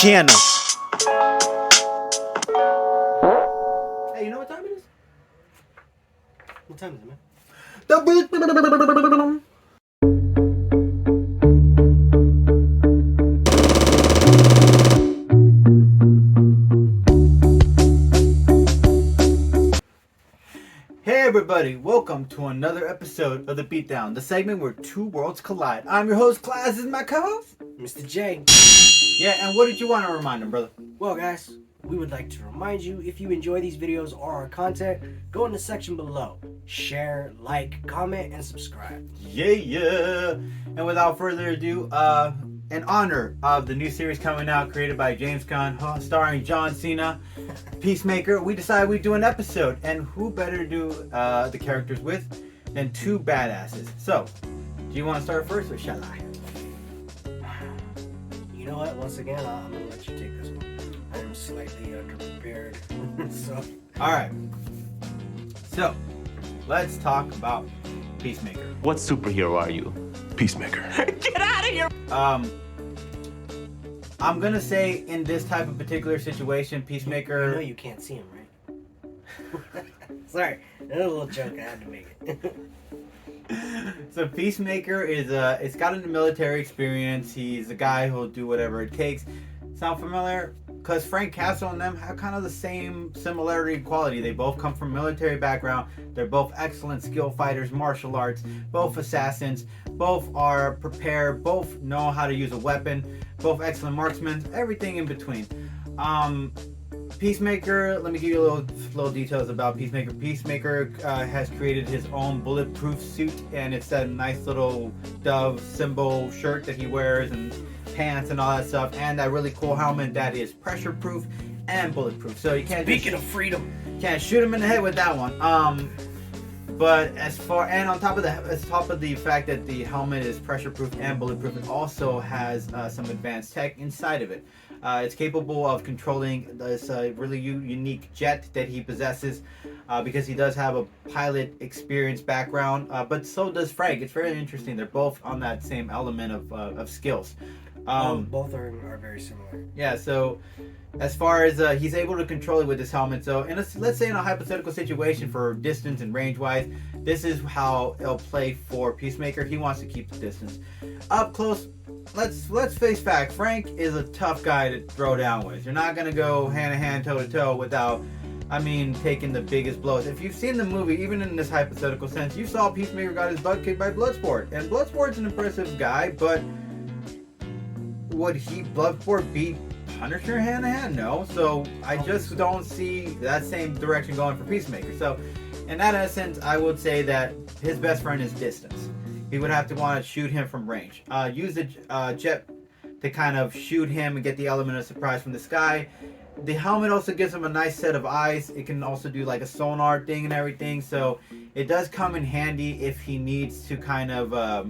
channel. Hey, you know what time it is? What time is it, man? Hey everybody, welcome to another episode of The Beatdown, the segment where two worlds collide. I'm your host, Class, this is my co-host, Mr. J. Yeah, and what did you want to remind him, brother? Well, guys, we would like to remind you, if you enjoy these videos or our content, go in the section below. Share, like, comment, and subscribe. Yeah. And without further ado, in honor of the new series coming out, created by James Gunn, starring John Cena, PeaceMaker, we decided we'd do an episode. And who better to do the characters with than two badasses? So, do you want to start first or shall I? You know what? Once again, I'm going to let you take this one. I'm slightly underprepared. So. Alright. So, let's talk about PeaceMaker. What superhero are you? PeaceMaker. Get out of here! I'm gonna say in this type of particular situation, PeaceMaker. You know you can't see him, right? Sorry, that was a little joke. I had to make it. So PeaceMaker is it's got a military experience. He's a guy who'll do whatever it takes. Sound familiar? Because Frank Castle and them have kind of the same similarity and quality. They both come from military background. They're both excellent skill fighters, martial arts, both assassins, both are prepared, both know how to use a weapon, both excellent marksmen, everything in between. PeaceMaker, let me give you a little details about PeaceMaker. PeaceMaker has created his own bulletproof suit, and it's that nice little dove symbol shirt that he wears, and pants and all that stuff, and that really cool helmet that is pressure proof and bulletproof. So you can't Speaking of freedom, can't shoot him in the head with that one. But on top of the fact that the helmet is pressure proof and bulletproof, it also has some advanced tech inside of it. It's capable of controlling this really unique jet that he possesses, because he does have a pilot experience background, but so does Frank. It's very interesting. They're both on that same element of skills. both are very similar. Yeah, so as far as he's able to control it with this helmet, so let's say in a hypothetical situation for distance and range wise, this is how it'll play for PeaceMaker. He wants to keep the distance. Up close, let's face fact, Frank is a tough guy to throw down with. You're not gonna go hand to hand, toe to toe without taking the biggest blows. If you've seen the movie, even in this hypothetical sense, you saw PeaceMaker got his butt kicked by Bloodsport, and Bloodsport's an impressive guy, but would Bloodsport beat Punisher hand to hand? No. So I just don't see that same direction going for PeaceMaker. So in that essence, I would say that his best friend is distance. He would have to want to shoot him from range. Use the jet to kind of shoot him and get the element of surprise from the sky. The helmet also gives him a nice set of eyes. It can also do like a sonar thing and everything. So it does come in handy if he needs to kind of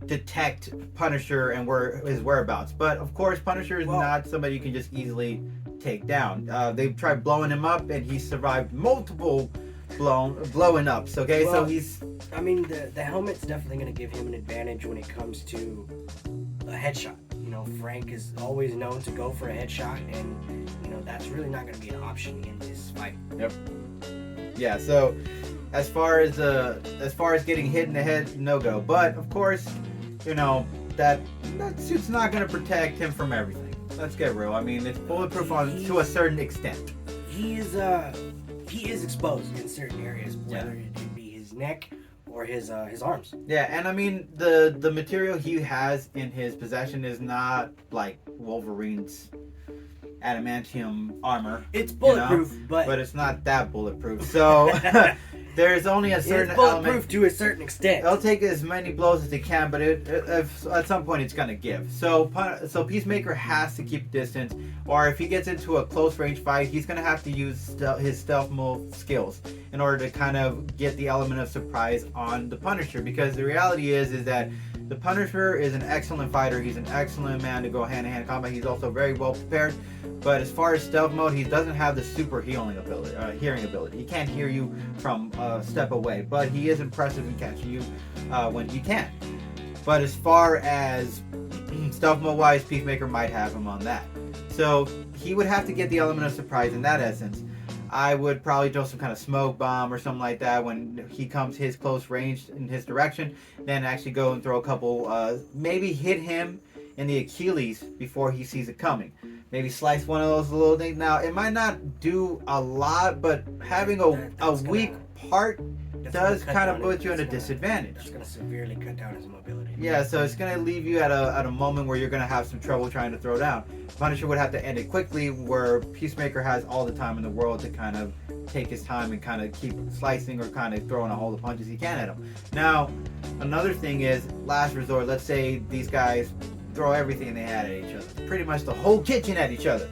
detect Punisher and his whereabouts. But of course, Punisher is not somebody you can just easily take down. They've tried blowing him up, and he survived multiple blowing ups. Okay, so he's. The helmet's definitely going to give him an advantage when it comes to a headshot. You know, Frank is always known to go for a headshot, and that's really not going to be an option in this fight. Yep. Yeah. So as far as getting hit in the head, no go. But of course, that suit's not going to protect him from everything. Let's get real. It's bulletproof to a certain extent. He is exposed in certain areas, whether it be his neck or his arms. Yeah, and the material he has in his possession is not like Wolverine's adamantium armor. It's bulletproof, but it's not that bulletproof. So there's only a certain it's bulletproof element to a certain extent. It'll take as many blows as it can, but at some point it's gonna give. So PeaceMaker has to keep distance, or if he gets into a close range fight, he's gonna have to use his stealth mode skills in order to kind of get the element of surprise on the Punisher. Because the reality is that the Punisher is an excellent fighter. He's an excellent man to go hand-to-hand combat. He's also very well prepared. But as far as stealth mode, he doesn't have the super hearing ability. He can't hear you from a step away, but he is impressive in catching you when he can. But as far as stealth mode wise, PeaceMaker might have him on that. So he would have to get the element of surprise in that essence. I would probably throw some kind of smoke bomb or something like that when he comes his close range in his direction. Then actually go and throw a couple, maybe hit him in the Achilles before he sees it coming. Maybe slice one of those little things. Now, it might not do a lot, but having a weak part does kind of put you at a disadvantage. That's going to severely cut down his mobility. Yeah, so it's going to leave you at a moment where you're going to have some trouble trying to throw down. Punisher would have to end it quickly, where Peacemaker has all the time in the world to kind of take his time and kind of keep slicing or kind of throwing all the punches he can at him. Now, another thing is, last resort, let's say these guys throw everything they had at each other. Pretty much the whole kitchen at each other.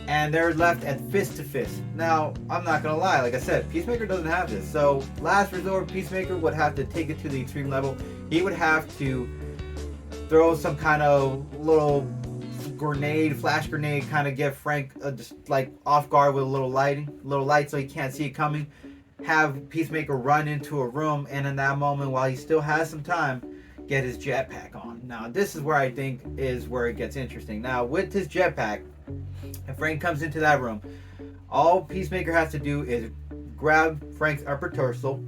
And they're left at fist to fist. Now, I'm not going to lie. Like I said, Peacemaker doesn't have this. So, last resort, Peacemaker would have to take it to the extreme level. He would have to throw some kind of little grenade, flash grenade, kind of get Frank just like off guard with a little light so he can't see it coming. Have Peacemaker run into a room, and in that moment, while he still has some time, get his jetpack on. Now, this is where I think is where it gets interesting. Now, with his jetpack, if Frank comes into that room, all Peacemaker has to do is grab Frank's upper torso,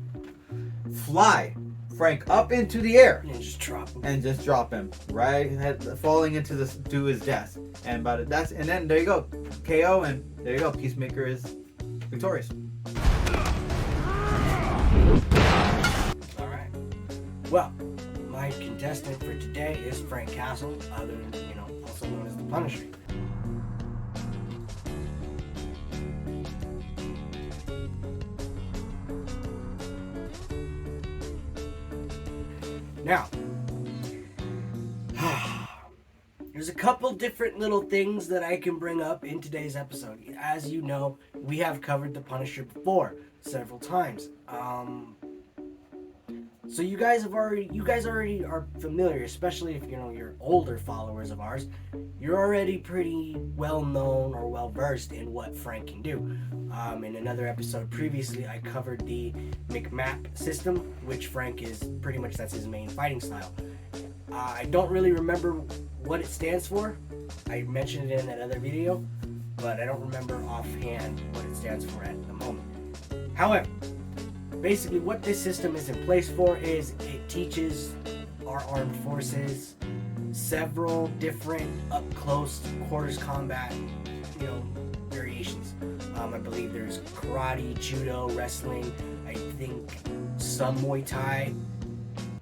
fly Frank up into the air, and just drop him right, falling into to his death. And then there you go, KO, and there you go. Peacemaker is victorious. All right. Well, my contestant for today is Frank Castle, also known as the Punisher. Now, there's a couple different little things that I can bring up in today's episode. As you know, we have covered the Punisher before several times. So you guys already are familiar, especially if you're older followers of ours. You're already pretty well known or well versed in what Frank can do. In another episode previously, I covered the McMap system, which Frank is pretty much, that's his main fighting style. I don't really remember what it stands for. I mentioned it in that other video, but I don't remember offhand what it stands for at the moment. However, basically what this system is in place for is it teaches our armed forces several different up-close quarters combat, variations. I believe there's karate, judo, wrestling, I think some Muay Thai,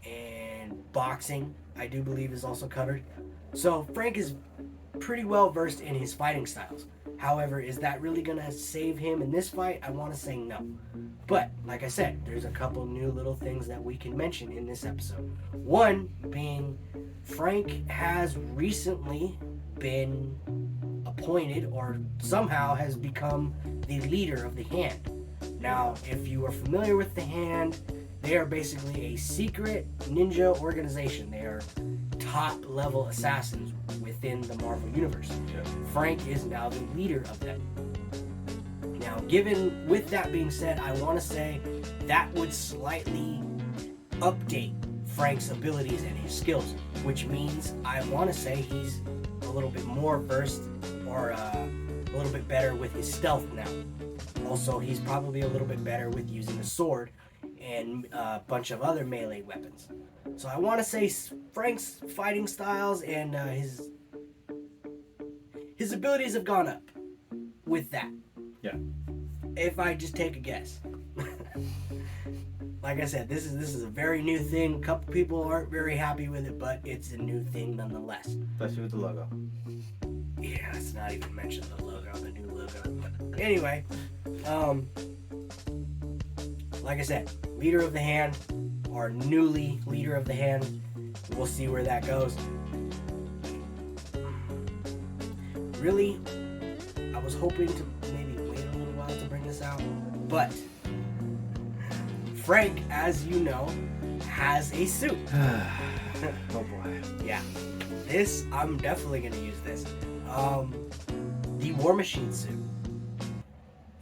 and boxing, I do believe, is also covered. So Frank is pretty well versed in his fighting styles. However, is that really going to save him in this fight? I want to say no. But, like I said, there's a couple new little things that we can mention in this episode. One being, Frank has recently been appointed, or somehow has become the leader of the Hand. Now, if you are familiar with the Hand, they are basically a secret ninja organization. They are top-level assassins within the Marvel Universe. Yeah. Frank is now the leader of them. Now, with that being said, I want to say that would slightly update Frank's abilities and his skills, which means I want to say he's a little bit more versed, or a little bit better with his stealth now. Also, he's probably a little bit better with using a sword and a bunch of other melee weapons. So I want to say Frank's fighting styles and his abilities have gone up with that. Yeah. If I just take a guess. Like I said, this is a very new thing. A couple people aren't very happy with it, but it's a new thing nonetheless. Especially with the logo. Yeah, let's not even mention the logo, the new logo. But anyway, like I said, leader of the Hand, or newly leader of the Hand. We'll see where that goes. Really, I was hoping to maybe wait a little while to bring this out, but Frank, as you know, has a suit. Oh boy. Yeah, I'm definitely gonna use this. The War Machine suit,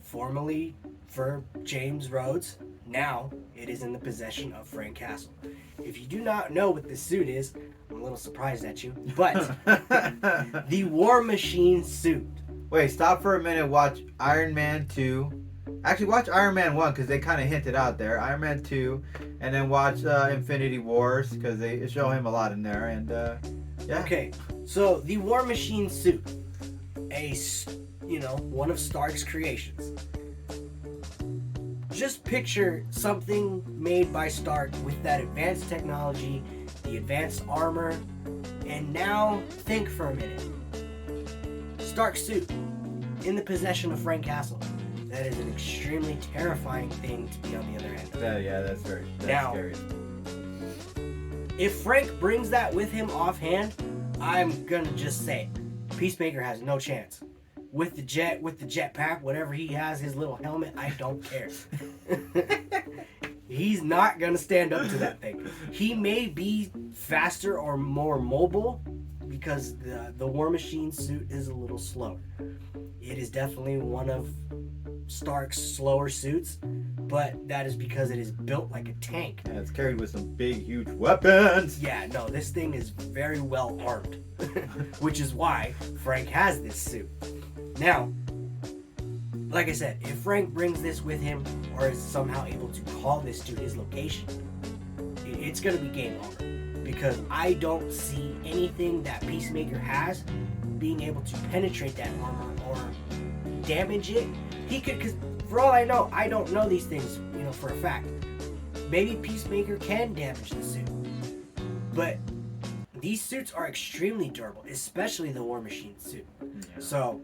formerly for James Rhodes, now it is in the possession of Frank Castle. If you do not know what this suit is, I'm a little surprised at you. But the War Machine suit. Wait, stop for a minute. Watch Iron Man 2. Actually, watch Iron Man 1 because they kind of hinted out there. Iron Man 2. And then watch Infinity Wars because they show him a lot in there. And yeah. Okay, so the War Machine suit. One of Stark's creations. Just picture something made by Stark with that advanced technology, the advanced armor, and now think for a minute. Stark's suit in the possession of Frank Castle. That is an extremely terrifying thing to be on the other end of. Yeah, that's very scary. If Frank brings that with him offhand, I'm gonna just say Peacemaker has no chance. With the jetpack, whatever he has, his little helmet, I don't care. He's not gonna stand up to that thing. He may be faster or more mobile because the War Machine suit is a little slower. It is definitely one of Stark's slower suits, but that is because it is built like a tank. Yeah, it's carried with some big, huge weapons. Yeah, no, this thing is very well armed, which is why Frank has this suit. Now, like I said, if Frank brings this with him or is somehow able to call this to his location, it's going to be game over. Because I don't see anything that Peacemaker has being able to penetrate that armor or damage it. He could, because for all I know, I don't know these things, for a fact. Maybe Peacemaker can damage the suit. But these suits are extremely durable, especially the War Machine suit. Yeah. So,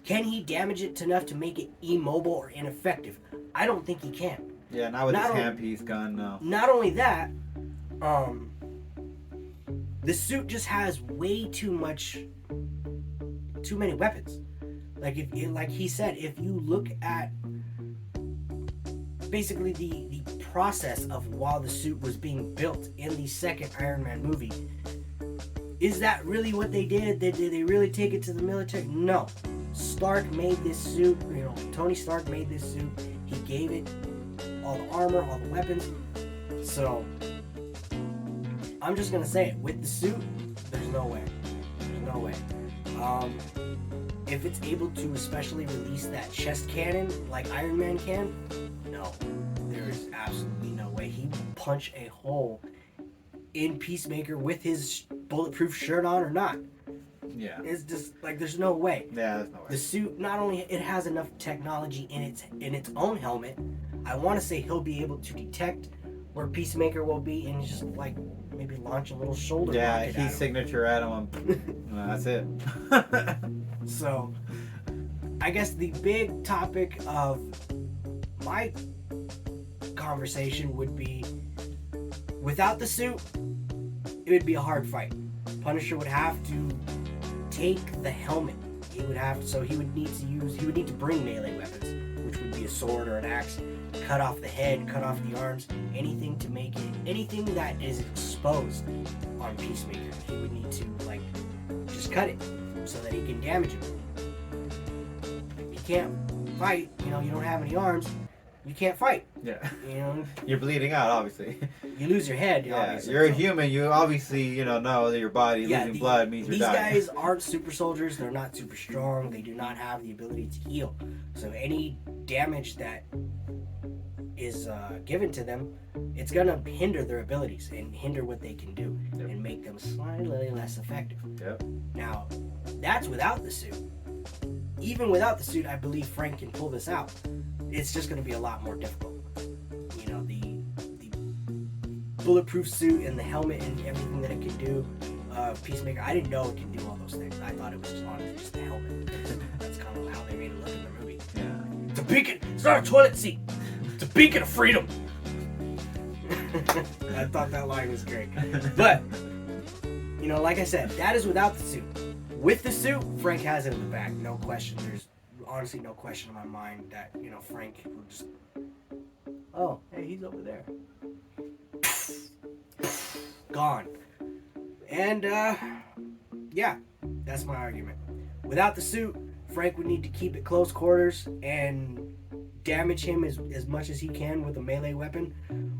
can he damage it enough to make it immobile or ineffective? I don't think he can. Yeah, not with his handpiece gun, no. Not only that, the suit just has way too many weapons. Like he said, if you look at basically the process of while the suit was being built in the second Iron Man movie, is that really what they did? Did they really take it to the military? No. Stark made this suit, Tony Stark made this suit. He gave it all the armor, all the weapons. So, I'm just gonna say it. With the suit, there's no way. There's no way. If it's able to especially release that chest cannon like Iron Man can, no. There is absolutely no way. He will punch a hole in Peacemaker with his bulletproof shirt on or not. Yeah. It's just like there's no way. Yeah, there's no way. The suit, not only it has enough technology in its own helmet, I want to say he'll be able to detect where Peacemaker will be and just like maybe launch a little shoulder rocket at him. Signature at him. That's it. So, I guess the big topic of my conversation would be, without the suit, it would be a hard fight. Punisher would have to take the helmet. He would need to bring melee weapons, which would be a sword or an axe, cut off the head, cut off the arms, anything that is exposed on Peacemaker. He would need to just cut it so that he can damage him. You can't fight, you don't have any arms, you can't fight. Yeah. You're bleeding out, obviously. You lose your head, yeah, obviously. You're a human, you obviously, know that your body losing blood means you're dying. These guys aren't super soldiers, they're not super strong, they do not have the ability to heal. So any damage that is given to them, it's gonna hinder their abilities and hinder what they can do and make them slightly less effective. Yep. Now, that's without the suit. Even without the suit, I believe Frank can pull this out. It's just gonna be a lot more difficult. The bulletproof suit and the helmet and everything that it can do. Peacemaker, I didn't know it can do all those things. I thought it was honestly just the helmet. That's kind of how they made it look in the movie. Yeah. It's a beacon. It's not a toilet seat. It's a beacon of freedom. I thought that line was great. But, like I said, that is without the suit. With the suit, Frank has it in the back. No question. There's honestly no question in my mind that, Frank will just... Oh, hey, he's over there. Gone. And, yeah, that's my argument. Without the suit, Frank would need to keep it close quarters and damage him as much as he can with a melee weapon,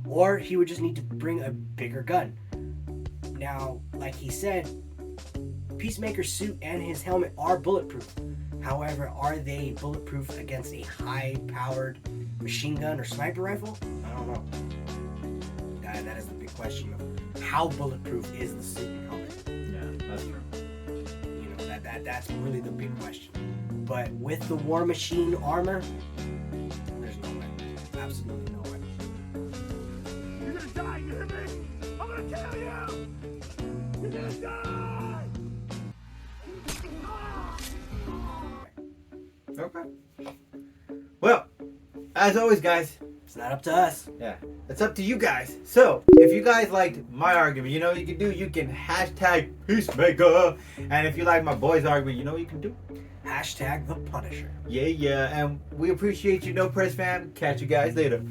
or he would just need to bring a bigger gun. Now, like he said, Peacemaker's suit and his helmet are bulletproof. However, are they bulletproof against a high-powered machine gun or sniper rifle? I don't know. That is the big question of how bulletproof is the suit and helmet. Yeah, that's true. You know, that's really the big question. But with the War Machine armor, there's no way. Absolutely no way. You're gonna die, you hear me? I'm gonna kill you! You're gonna die! Okay. Well, as always, guys, It's not up to us. yeah, it's up to you guys. So, if you guys liked my argument, you know what you can do? You can hashtag Peacemaker. And if you like my boy's argument, you know what you can do? Hashtag the Punisher. Yeah. And we appreciate you, No Press fam. Catch you guys later.